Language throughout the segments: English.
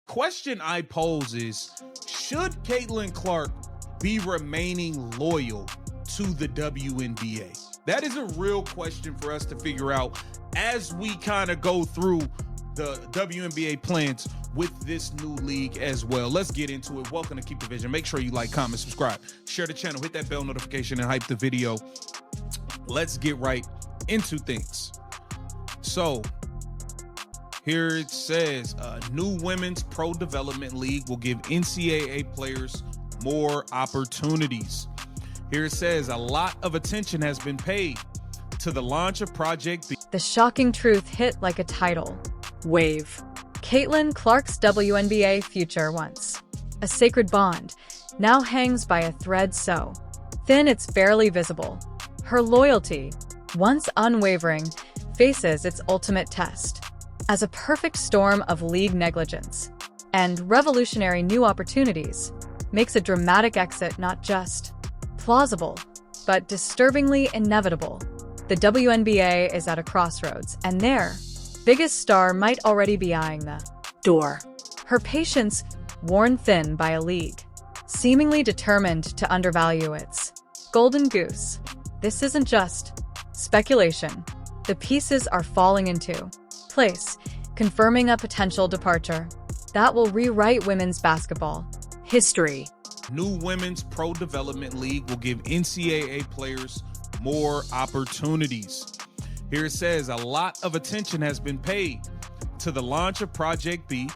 question I pose is, should Caitlin Clark be remaining loyal to the WNBA? That is a real question for us to figure out as we kind of go through the WNBA plans with this new league as well. Let's get into it. Welcome to Keep the Vision. Make sure you like, comment, subscribe, share the channel, hit that bell notification, and hype the video. Let's get right into things. So here it says, new women's pro development league will give NCAA players more opportunities. Here it says, a lot of attention has been paid to the launch of Project B. The shocking truth hit like a tidal wave. Caitlin Clark's WNBA future, once a sacred bond, now hangs by a thread so thin it's barely visible. Her loyalty, once unwavering, faces its ultimate test. As a perfect storm of league negligence and revolutionary new opportunities makes a dramatic exit not just plausible, but disturbingly inevitable. The WNBA is at a crossroads, and their biggest star might already be eyeing the door. Her patience worn thin by a league seemingly determined to undervalue its golden goose. This isn't just speculation. The pieces are falling into place, confirming a potential departure that will rewrite women's basketball history. New women's pro development league will give NCAA players more opportunities. Here it says, a lot of attention has been paid to the launch of Project B,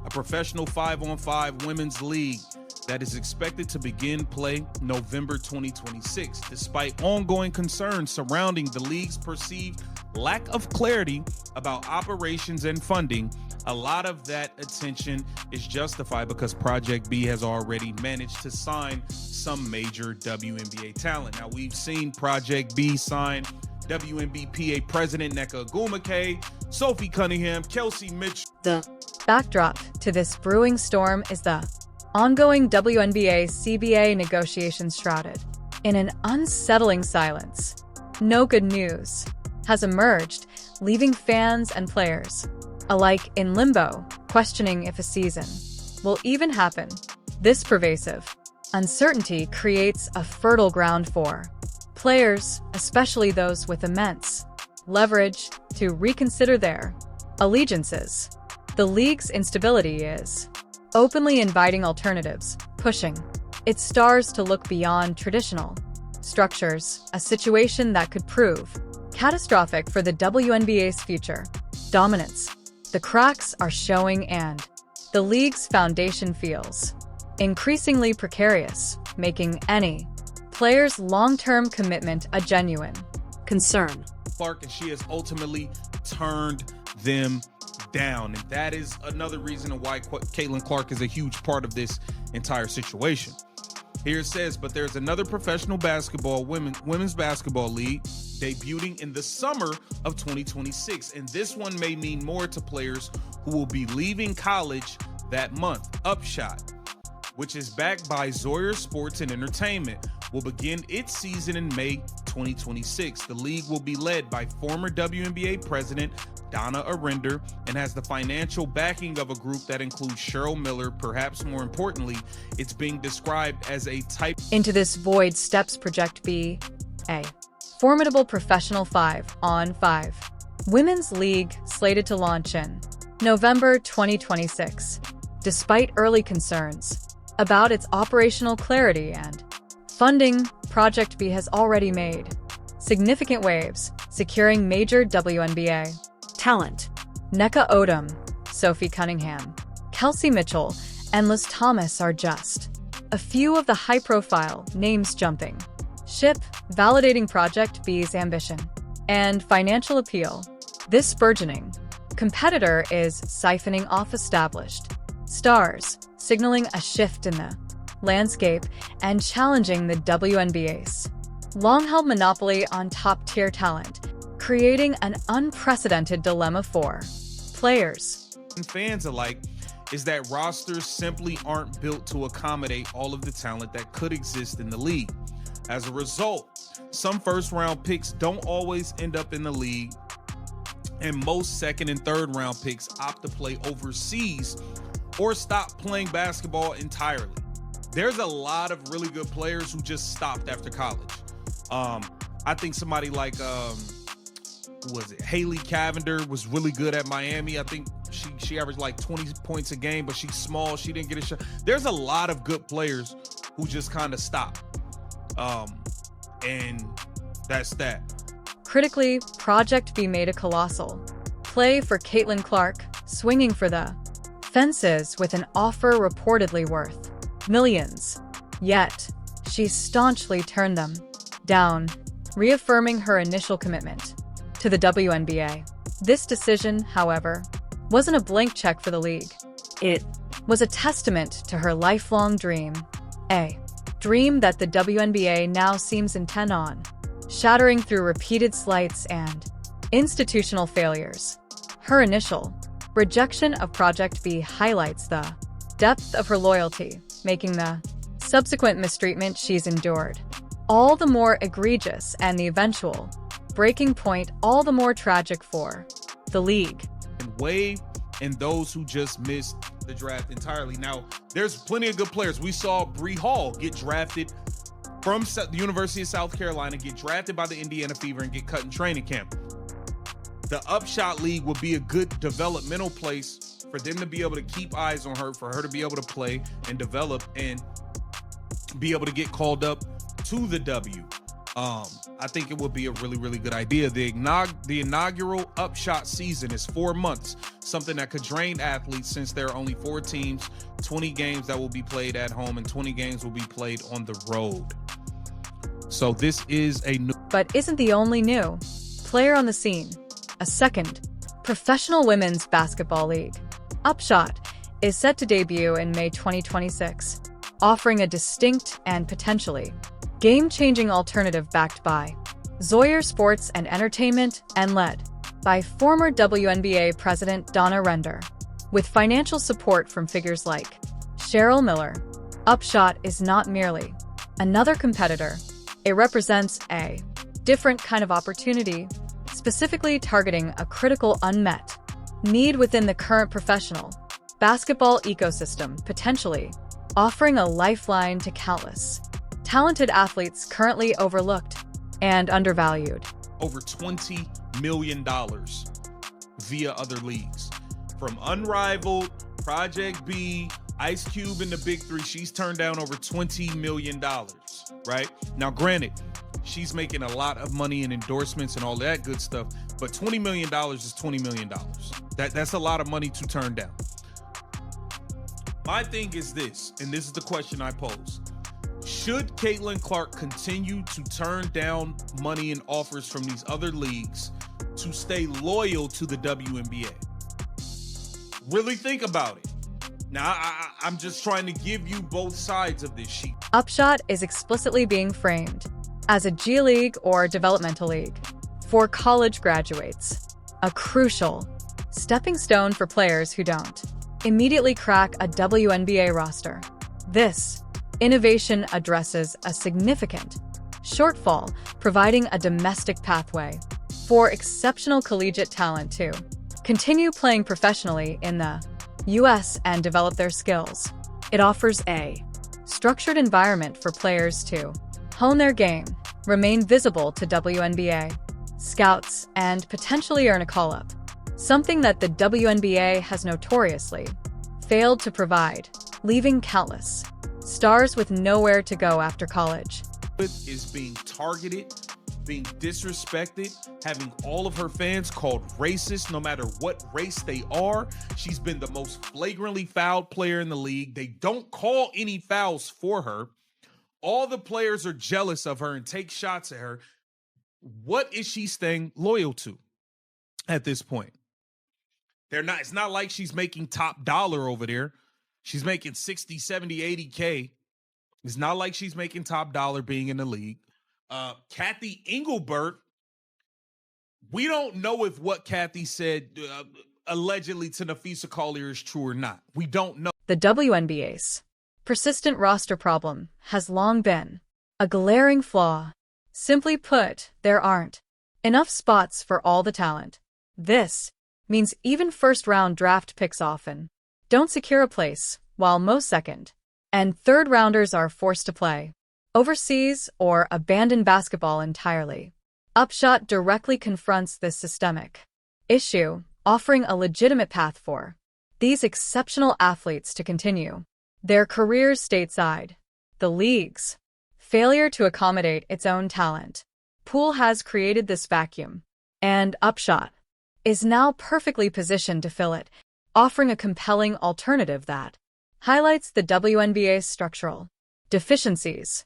a professional 5-on-5 women's league that is expected to begin play November 2026. Despite ongoing concerns surrounding the league's perceived lack of clarity about operations and funding, a lot of that attention is justified because Project B has already managed to sign some major WNBA talent. Now, we've seen Project B sign WNBPA president Nneka Ogwumike, Sophie Cunningham, Kelsey Mitchell. The backdrop to this brewing storm is the ongoing WNBA-CBA negotiations shrouded in an unsettling silence. No good news has emerged, leaving fans and players alike in limbo, questioning if a season will even happen. This pervasive uncertainty creates a fertile ground for players, especially those with immense leverage, to reconsider their allegiances. The league's instability is openly inviting alternatives, pushing its stars to look beyond traditional structures, a situation that could prove catastrophic for the WNBA's future. Dominance. The cracks are showing and the league's foundation feels increasingly precarious, making any player's long-term commitment a genuine concern. Clark, and she has ultimately turned them down, and that is another reason why Caitlin Clark is a huge part of this entire situation. Here it says, but there's another professional basketball women's basketball league debuting in the summer of 2026, and this one may mean more to players who will be leaving college that month. Upshot, which is backed by Zoyer Sports and Entertainment, will begin its season in May 2026. The league will be led by former WNBA president Donna Arender and has the financial backing of a group that includes Cheryl Miller. Perhaps more importantly, it's being described as a type. Into this void steps Project B, a formidable professional 5-on-5 women's league slated to launch in November 2026. Despite early concerns about its operational clarity and funding, Project B has already made significant waves, securing major WNBA talent. Nneka Ogwumike, Sophie Cunningham, Kelsey Mitchell, and Liz Thomas are just a few of the high-profile names jumping ship, validating Project B's ambition and financial appeal. This burgeoning competitor is siphoning off established stars, signaling a shift in the landscape and challenging the WNBA's long-held monopoly on top-tier talent, creating an unprecedented dilemma for players and fans alike. Is that rosters simply aren't built to accommodate all of the talent that could exist in the league. As a result, some first-round picks don't always end up in the league, and most second and third round picks opt to play overseas or stop playing basketball entirely. There's a lot of really good players who just stopped after college. I think somebody like who was it? Haley Cavender was really good at Miami. I think she averaged like 20 points a game, but she's small. She didn't get a shot. There's a lot of good players who just kind of stop. And that's that. Critically, Project B made a colossal play for Caitlin Clark, swinging for the fences with an offer reportedly worth millions. Yet, she staunchly turned them down, reaffirming her initial commitment to the WNBA. This decision, however, wasn't a blank check for the league. It was a testament to her lifelong dream, a dream that the WNBA now seems intent on shattering through repeated slights and institutional failures. Her initial rejection of Project B highlights the depth of her loyalty, making the subsequent mistreatment she's endured all the more egregious and the eventual breaking point all the more tragic for the league. And Wave and those who just missed the draft entirely. Now, there's plenty of good players. We saw Bree Hall get drafted from the University of South Carolina, get drafted by the Indiana Fever, and get cut in training camp. The Upshot League would be a good developmental place for them to be able to keep eyes on her, for her to be able to play and develop and be able to get called up to the W. I think it would be a really, really good idea. The inaugural Upshot season is 4 months, something that could drain athletes since there are only 4 teams, 20 games that will be played at home, and 20 games will be played on the road. So this is a new... But isn't the only new player on the scene. A second professional women's basketball league, Upshot, is set to debut in May 2026, offering a distinct and potentially game-changing alternative backed by Zoyer Sports and Entertainment and led by former WNBA president Donna Render. With financial support from figures like Cheryl Miller, Upshot is not merely another competitor. It represents a different kind of opportunity, specifically targeting a critical unmet need within the current professional basketball ecosystem, potentially offering a lifeline to countless talented athletes currently overlooked and undervalued. Over $20 million via other leagues. From Unrivaled, Project B, Ice Cube, and the Big Three, she's turned down over $20 million, right? Now, granted, she's making a lot of money in endorsements and all that good stuff, but $20 million is $20 million. That's a lot of money to turn down. My thing is this, and this is the question I pose. Should Caitlin Clark continue to turn down money and offers from these other leagues to stay loyal to the WNBA? Really think about it. Now, I'm just trying to give you both sides of this sheet. Upshot is explicitly being framed as a G League or developmental league for college graduates, a crucial stepping stone for players who don't immediately crack a WNBA roster. This innovation addresses a significant shortfall, providing a domestic pathway for exceptional collegiate talent to continue playing professionally in the U.S. and develop their skills. It offers a structured environment for players to hone their game, remain visible to WNBA scouts, and potentially earn a call-up, something that the WNBA has notoriously failed to provide, leaving countless stars with nowhere to go after college. Is being targeted, being disrespected, having all of her fans called racist no matter what race they are. She's been the most flagrantly fouled player in the league. They don't call any fouls for her. All the players are jealous of her and take shots at her. What is she staying loyal to at this point? It's not like she's making top dollar over there. She's making 60, 70, 80K. It's not like she's making top dollar being in the league. Kathy Engelbert, we don't know if what Kathy said allegedly to Nafisa Collier is true or not. We don't know. The WNBA's persistent roster problem has long been a glaring flaw. Simply put, there aren't enough spots for all the talent. This means even first-round draft picks often don't secure a place, while most second and third rounders are forced to play overseas or abandon basketball entirely. Upshot directly confronts this systemic issue, offering a legitimate path for these exceptional athletes to continue their careers stateside. The league's failure to accommodate its own talent pool has created this vacuum, and Upshot is now perfectly positioned to fill it, offering a compelling alternative that highlights the WNBA's structural deficiencies.